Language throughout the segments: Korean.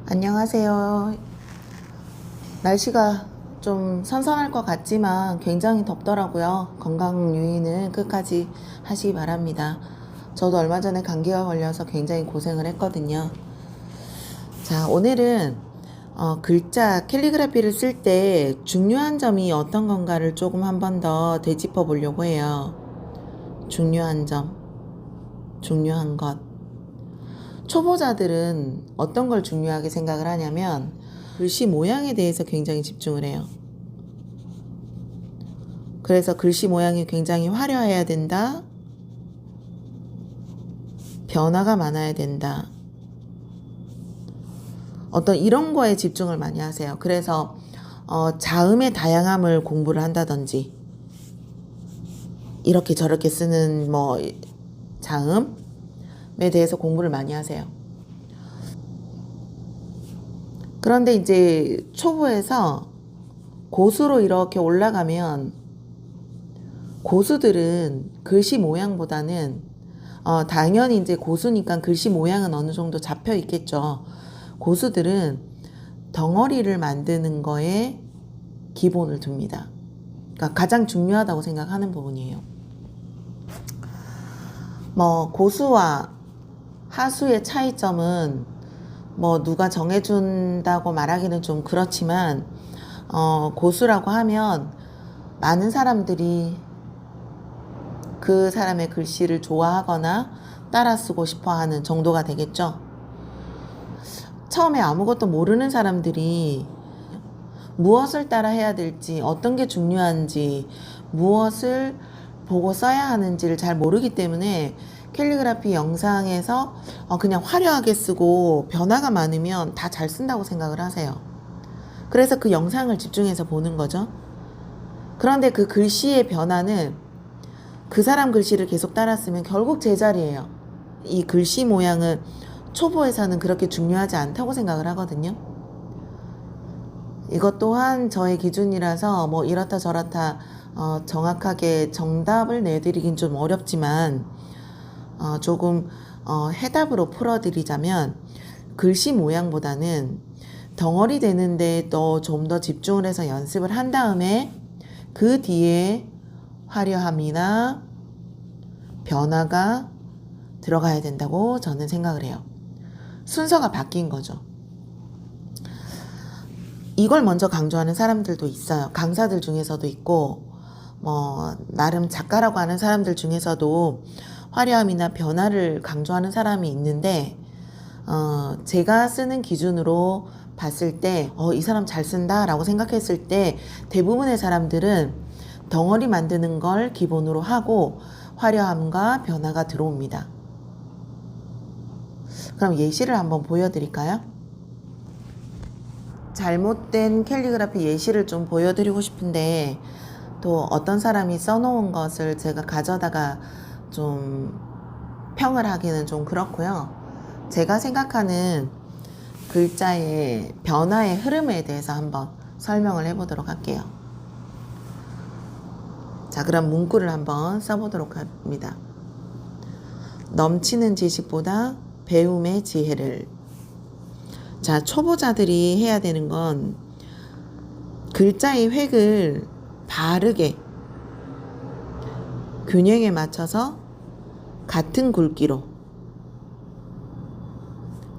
안녕하세요. 날씨가 좀 선선할 것 같지만 굉장히 덥더라고요. 건강 유의는 끝까지 하시기 바랍니다. 저도 얼마 전에 감기가 걸려서 굉장히 고생을 했거든요. 자, 오늘은 글자 캘리그라피를 쓸 때 중요한 점이 어떤 건가를 조금 한 번 더 되짚어 보려고 해요. 중요한 점, 중요한 것. 초보자들은 어떤 걸 중요하게 생각을 하냐면 글씨 모양에 대해서 굉장히 집중을 해요. 그래서 글씨 모양이 굉장히 화려해야 된다. 변화가 많아야 된다. 어떤 이런 거에 집중을 많이 하세요. 그래서 자음의 다양함을 공부를 한다든지 이렇게 저렇게 쓰는 자음에 대해서 공부를 많이 하세요. 그런데 이제 초보에서 고수로 이렇게 올라가면 고수들은 글씨 모양보다는 당연히 이제 고수니까 글씨 모양은 어느 정도 잡혀 있겠죠. 고수들은 덩어리를 만드는 거에 기본을 둡니다. 그러니까 가장 중요하다고 생각하는 부분이에요. 고수와 하수의 차이점은 누가 정해준다고 말하기는 좀 그렇지만 고수라고 하면 많은 사람들이 그 사람의 글씨를 좋아하거나 따라 쓰고 싶어 하는 정도가 되겠죠. 처음에 아무것도 모르는 사람들이 무엇을 따라 해야 될지, 어떤 게 중요한지, 무엇을 보고 써야 하는지를 잘 모르기 때문에 캘리그라피 영상에서 그냥 화려하게 쓰고 변화가 많으면 다 잘 쓴다고 생각을 하세요. 그래서 그 영상을 집중해서 보는 거죠. 그런데 그 글씨의 변화는 그 사람 글씨를 계속 따라 쓰면 결국 제자리예요. 이 글씨 모양은 초보에서는 그렇게 중요하지 않다고 생각을 하거든요. 이것 또한 저의 기준이라서 이렇다 저렇다 정확하게 정답을 내드리긴 좀 어렵지만 조금 해답으로 풀어드리자면 글씨 모양보다는 덩어리 되는데 또 좀 더 집중을 해서 연습을 한 다음에 그 뒤에 화려함이나 변화가 들어가야 된다고 저는 생각을 해요. 순서가 바뀐 거죠. 이걸 먼저 강조하는 사람들도 있어요. 강사들 중에서도 있고 나름 작가라고 하는 사람들 중에서도 화려함이나 변화를 강조하는 사람이 있는데 제가 쓰는 기준으로 봤을 때 이 사람 잘 쓴다 라고 생각했을 때 대부분의 사람들은 덩어리 만드는 걸 기본으로 하고 화려함과 변화가 들어옵니다. 그럼 예시를 한번 보여드릴까요? 잘못된 캘리그라피 예시를 좀 보여드리고 싶은데 또 어떤 사람이 써놓은 것을 제가 가져다가 좀 평을 하기는 좀 그렇고요. 제가 생각하는 글자의 변화의 흐름에 대해서 한번 설명을 해보도록 할게요. 자, 그럼 문구를 한번 써보도록 합니다. 넘치는 지식보다 배움의 지혜를. 자, 초보자들이 해야 되는 건 글자의 획을 바르게 균형에 맞춰서 같은 굵기로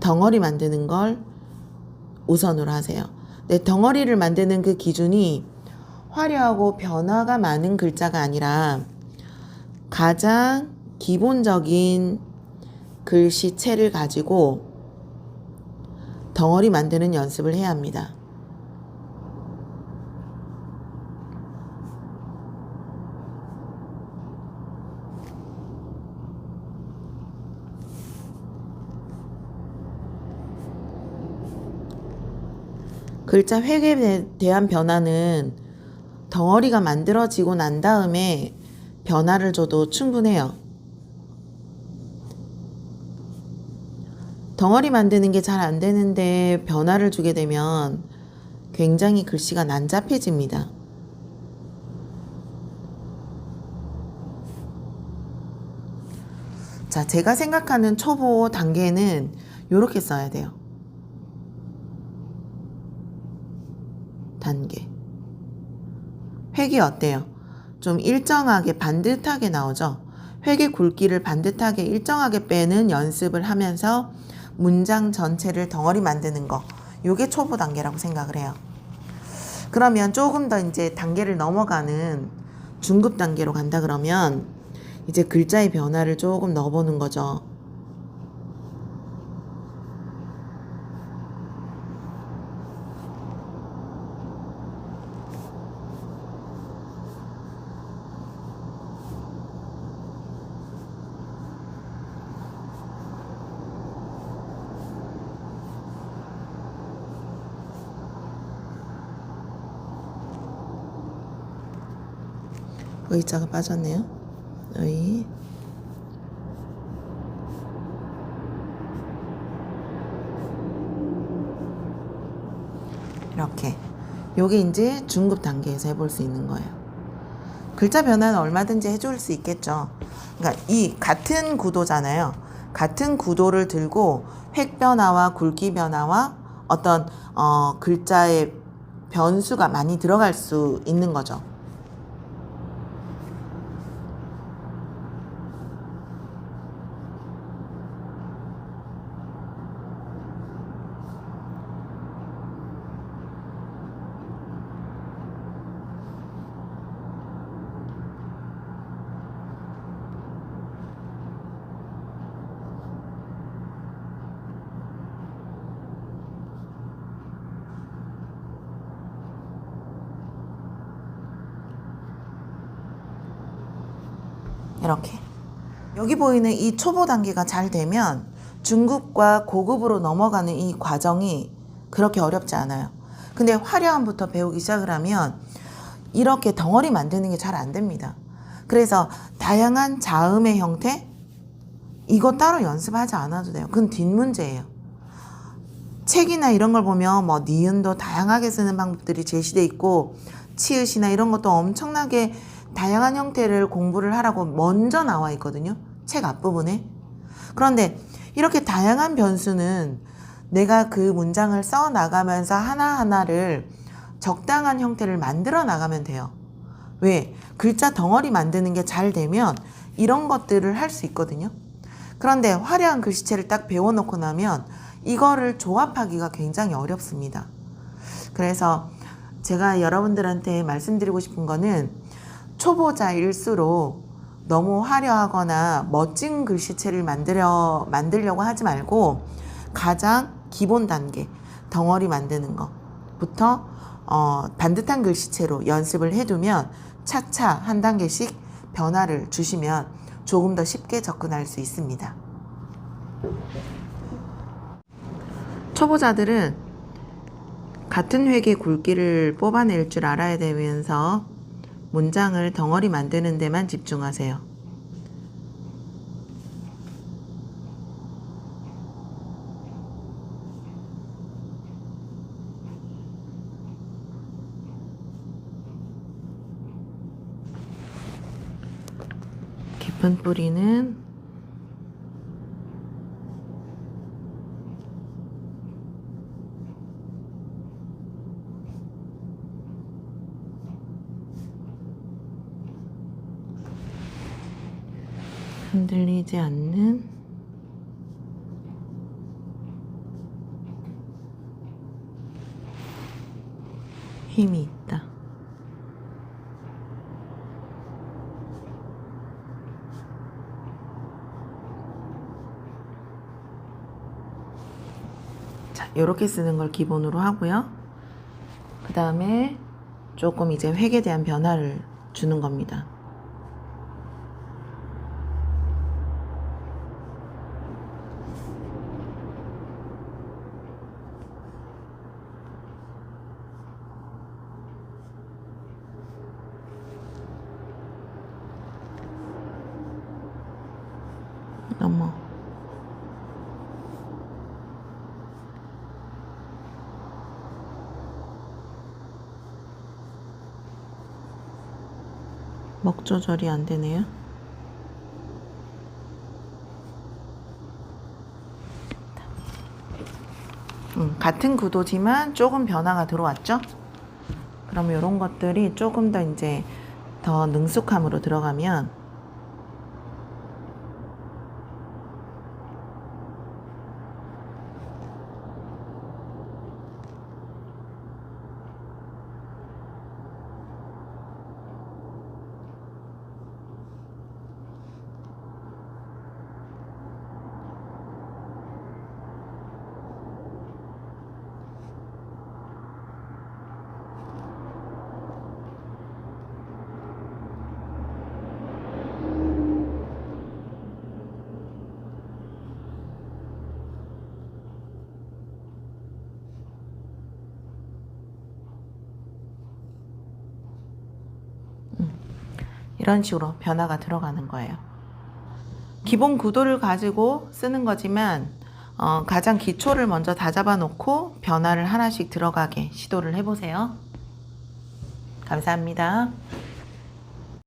덩어리 만드는 걸 우선으로 하세요. 근데 덩어리를 만드는 그 기준이 화려하고 변화가 많은 글자가 아니라 가장 기본적인 글씨체를 가지고 덩어리 만드는 연습을 해야 합니다. 글자 획에 대한 변화는 덩어리가 만들어지고 난 다음에 변화를 줘도 충분해요. 덩어리 만드는 게 잘 안 되는데 변화를 주게 되면 굉장히 글씨가 난잡해집니다. 자, 제가 생각하는 초보 단계는 이렇게 써야 돼요. 단계. 획이 어때요? 좀 일정하게 반듯하게 나오죠? 획의 굵기를 반듯하게 일정하게 빼는 연습을 하면서 문장 전체를 덩어리 만드는 거. 요게 초보 단계라고 생각을 해요. 그러면 조금 더 이제 단계를 넘어가는 중급 단계로 간다 그러면 이제 글자의 변화를 조금 넣어보는 거죠. 의자가 빠졌네요. 의. 이렇게. 요게 이제 중급 단계에서 해볼 수 있는 거예요. 글자 변화는 얼마든지 해줄 수 있겠죠. 그러니까 이 같은 구도잖아요. 같은 구도를 들고 획 변화와 굵기 변화와 어떤 글자의 변수가 많이 들어갈 수 있는 거죠. 이렇게. 여기 보이는 이 초보 단계가 잘 되면 중급과 고급으로 넘어가는 이 과정이 그렇게 어렵지 않아요. 근데 화려함부터 배우기 시작을 하면 이렇게 덩어리 만드는 게 잘 안 됩니다. 그래서 다양한 자음의 형태 이거 따로 연습하지 않아도 돼요. 그건 뒷문제예요. 책이나 이런 걸 보면 뭐 니은도 다양하게 쓰는 방법들이 제시돼 있고 치읓이나 이런 것도 엄청나게 다양한 형태를 공부를 하라고 먼저 나와 있거든요. 책 앞부분에. 그런데 이렇게 다양한 변수는 내가 그 문장을 써 나가면서 하나하나를 적당한 형태를 만들어 나가면 돼요. 왜? 글자 덩어리 만드는 게 잘 되면 이런 것들을 할 수 있거든요. 그런데 화려한 글씨체를 딱 배워놓고 나면 이거를 조합하기가 굉장히 어렵습니다. 그래서 제가 여러분들한테 말씀드리고 싶은 거는 초보자일수록 너무 화려하거나 멋진 글씨체를 만들려고 하지 말고 가장 기본 단계, 덩어리 만드는 것부터 반듯한 글씨체로 연습을 해두면 차차 한 단계씩 변화를 주시면 조금 더 쉽게 접근할 수 있습니다. 초보자들은 같은 획의 굵기를 뽑아낼 줄 알아야 되면서 문장을 덩어리 만드는 데만 집중하세요. 깊은 뿌리는 흔들리지 않는 힘이 있다. 자, 이렇게 쓰는 걸 기본으로 하고요. 그 다음에 조금 이제 획에 대한 변화를 주는 겁니다. 넘어. 먹 조절이 안 되네요. 같은 구도지만 조금 변화가 들어왔죠? 그러면 이런 것들이 조금 더 이제 더 능숙함으로 들어가면 이런 식으로 변화가 들어가는 거예요. 기본 구도를 가지고 쓰는 거지만 가장 기초를 먼저 다 잡아 놓고 변화를 하나씩 들어가게 시도를 해보세요. 감사합니다.